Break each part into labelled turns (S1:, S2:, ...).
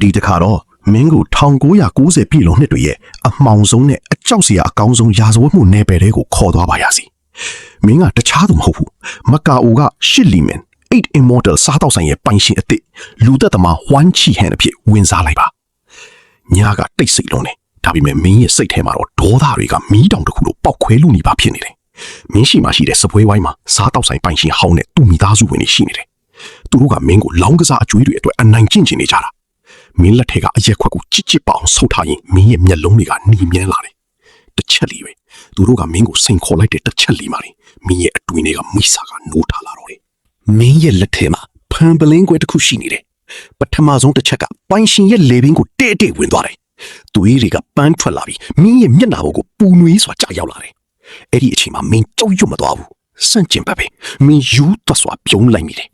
S1: ဒီတခါတော့မင်းကို1990ပြည်လုံးနှစ်တွေရဲ့အမှောင်ဆုံးနဲ့အကြောက်စရာအကောင်းဆုံးရာဇဝတ်မှုနယ်ပယ်တွေကိုခေါ်သွားပါရစေမင်းကတခြားသူမဟုတ်ဘူးမကာအိုက8 Lehman 8 Immortal စားတော့ဆိုင်ရဲ့ပိုင်ရှင်အစ်စ်လူသက်သမားဝမ်ချီဟန်အဖြစ်ဝင်စားလိုက်ပါညာကတိတ်ဆိတ်လုံးနေဒါပေမဲ့မင်းရဲ့စိတ်ထဲမှာတော့ဒေါသတွေကမီးတောင်တစ်ခုလိုပေါက်ခွဲလို့နေပါဖြစ်နေတယ်မင်းရှိမှရှိတဲ့စပွဲဝိုင်းမှာစားတော့ဆိုင်ပိုင်ရှင်ဟောင်းနဲ့သူ့မိသားစုဝင်တွေရှိနေတယ်သူတို့ကမင်းကိုလောင်းကစားအကျွေးတွေအတွက်အနိုင်ကျင့်ချင်နေကြတာမင်းလက်ထက်ကအရက်ခွက်ကိုကြစ်ကြစ်ပအောင်ဆုပ်ထားရင်မင်းရဲ့မျက်လုံးတွေကနှီးမြန်းလာတယ်တစ်ချက်လေးပဲသူတို့ကမင်းကိုစိန်ခေါ်လိုက်တဲ့တစ်ချက်လေးမှလေမင်းရဲ့အတွင်းတွေကမိစာကနိုးထလာတော့တယ်မင်းရဲ့လက်ထဲမှာဖန်ပလင်းကွဲတစ်ခုရှိနေတယ်ပထမဆုံးတစ်ချက်ကပိုင်ရှင်ရဲ့လေဘင်းကိုတဲ့တဲ့ဝင်သွားတယ်သွေးတွေကပန်းထွက်လာပြီးမင်းရဲ့မျက်နှာပေါ်ကိုပူနွေးစွာကြာရောက်လာတယ်အဲ့ဒီအချိန်မှာမင်းကြောက်ရွံ့မသွားဘူးစန့်ကျင်ပတ်ပဲမင်းယူသွားစွာပြုံးလိုက်မိတယ်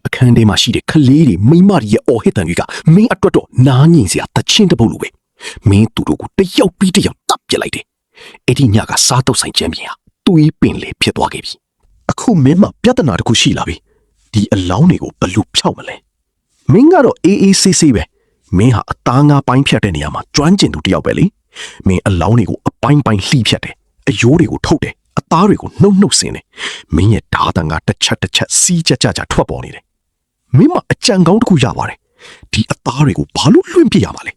S1: အခန်းထဲမှာရှိတဲ့ကလေးတွေမိမတွေရဲ့အော်ဟစ်တန်တွေကမင်းအတွက်တော့နားငြိမ်စရာတချင်းတပုတ်လိုပဲမင်းသူတို့ကိုတယောက်ပြီးတယောက်တပ်ပစ်လိုက်တယ်အဲ့ဒီညကစားတော့ဆိုင်ချမ်းပြင်ဟာသွေးပင်လေဖြစ်သွားခဲ့ပြီအခုမင်းမှာပြဿနာတစ်ခုရှိလာပြီဒီအလောင်းတွေကိုဘလို့ဖြောက်မလဲမင်းကတော့အေးအေးဆေးဆေးပဲမင်းဟာအသားငါပိုင်းဖြတ်တဲ့နေရာမှာကျွမ်းကျင်သူတယောက်ပဲလေမင်းအလောင်းတွေကိုအပိုင်းပိုင်းလှိဖြတ်တယ်အယိုးတွေကိုထုတ်တယ်အသားတွေကိုနှုတ်နှုတ်ဆင်းတယ်မင်းရဲ့ဓာတ်တန်ကတစ်ချက်စီးကြထွက်ပေါ်နေတယ်မင်းမအကြံကောင်းတစ်ခုရပါတယ်ဒီအသားတွေကိုဘာလို့လွှင့်ပြရမှာလဲ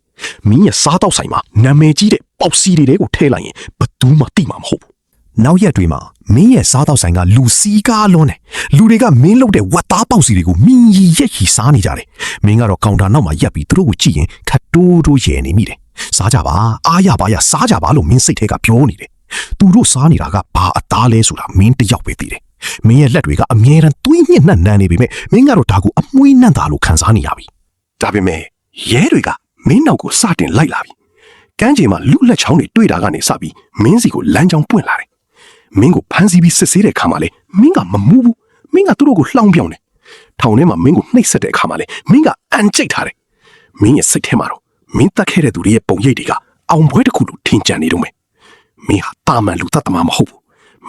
S1: မင်းရဲ့စားတော့ဆိုင်မှာနာမည်ကြီးတဲ့ပေါက်စီတွေကိုထည့်လိုက်ရင်ဘယ်သူမှသိမှာမဟုတ်ဘူးနောက်ရက်တွေမှာမင်းရဲ့စားတော့ဆိုင်ကလူစီးကားလွန်းတယ်လူတွေကမင်းလုပ်တဲ့ဝက်သားပေါက်စီတွေကိုမြင်ရီရက်ရီစားနေကြတယ်မင်းကတော့ကောင်တာနောက်မှာရက်ပြီးသူတို့ကိုကြည့်ရင်ခတ်တိုးရဲနေမိတယ်စားကြပါအားရပါရစားကြပါလို့မင်းစိတ်ထဲကပြောနေတယ်သူတို့စားနေတာကဘာအသားလဲဆိုတာမင်းတယောက်ပဲသိတယ်မင်းရဲ့လက်တွေကအမြဲတမ်းသွေးညှစ်နှံ့နေပေမဲ့မင်းကတော့ဒါကိုအမွှေးနှံ့တာလို့ခံစားနေရပြီဒါပေမဲ့ရဲတွေကမင်းနောက်ကိုစတင်လိုက်လာပြီကမ်းခြေမှာလူလက်ချောင်းတွေတွေ့တာကနေစပြီးမင်းစီကိုလမ်းကြောင်းပွင့်လာတယ်မင်းကိုဖမ်းဆီးပြီးစစ်ဆေးတဲ့အခါမှာလေမင်းကမမူးဘူးမင်းကသူတို့ကိုလှောင်ပြောင်းတယ်ထောင်ထဲမှာမင်းကိုနှိပ်စက်တဲ့အခါမှာလေမင်းကအန်ကျိတ်ထားတယ်မင်းရဲ့စိတ်ထဲမှာတော့မင်းတက်ခဲ့တဲ့သူတွေရဲ့ပုံရိပ်တွေကအောင်ပွဲတစ်ခုလိုထင်ကြံနေတော့မယ်မင်းဟာတာမန်လူသက်သမားမဟုတ်ဘူး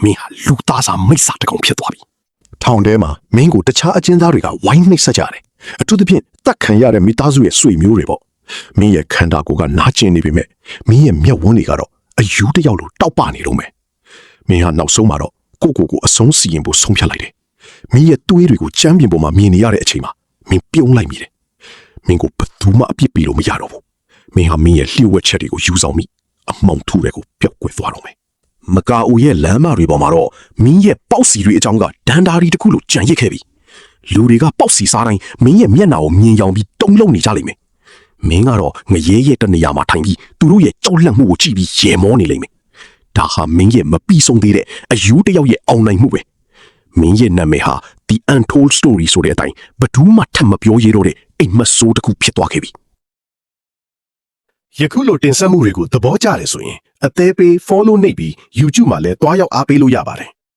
S1: မင်းဟာလူသားစာမိတ်စာတကောင်ဖြစ်သွားပြီထောင်ထဲမှာမင်းကိုတခြားအကျဉ်းသားတွေကဝိုင်းနှိပ်စက်ကြတယ်အထူးသဖြင့်တက်ခံရတဲ့မိသားစုရဲ့ဆွေမျိုးတွေပေါ့မင်းရဲ့ခန္ဓာကိုယ်ကနာကျင်နေပေမဲ့မင်းရဲ့မျက်ဝန်းတွေကတော့အယူတယောက်လိုတောက်ပနေတော့မယ်မင်းဟာနောက်ဆုံးမှာတော့ကိုအဆုံးစီရင်ဖို့ဆုံးဖြတ်လိုက်တယ်မင်းရဲ့သွေးတွေကိုချမ်းပြင်ပေါ်မှာမြင်နေရတဲ့အချိန်မှာမင်းပြုံးလိုက်မိတယ်မင်းကိုဘယ်သူမှအပြစ်ပေးလို့မရတော့ဘူးမင်းဟာမင်းရဲ့လျှို့ဝှက်ချက်တွေကိုယူဆောင်မိအမောင်ထူတွေကိုပျောက်ကွယ်သွားတော့မယ်မကာအိုရဲ့လမ်းမတွေပေါ်မှာတော့မင်းရဲ့ပေါက်စီတွေအကြောင်းကဒန်ဒါရီတစ်ခုလိုကြံရစ်ခဲ့ပြီလူတွေကပေါက်စီစားတိုင်းမင်းရဲ့မျက်နှာကိုမြင်ရောင်ပြီးတုံးလုံးနေကြလိမ့်မယ်မင်းကတော့ငရဲရဲ့တနေရာမှာထိုင်ပြီးသူတို့ရဲ့ကြောက်လန့်မှုကိုကြည့်ပြီးရေမောနေလိမ့်မယ်ဒါဟာမင်းရဲ့မပြီးဆုံးသေးတဲ့အယူတယောက်ရဲ့အောင်နိုင်မှုပဲမင်းရဲ့နာမည်ဟာ The Untold Story ဆိုတဲ့အတိုင်းဘယ်သူမှထပ်မပြောရတော့တဲ့အိမ်မက်ဆိုးတစ်ခုဖြစ်သွားခဲ့ပြီယခုလိုတင်ဆက်မှုတွေကိုသဘောကျတယ်ဆိုရင်အသေးပေး follow နှိပ်ပြီး YouTube မှာလည်းတွားရောက်အားပေးလို့ရပါတယ်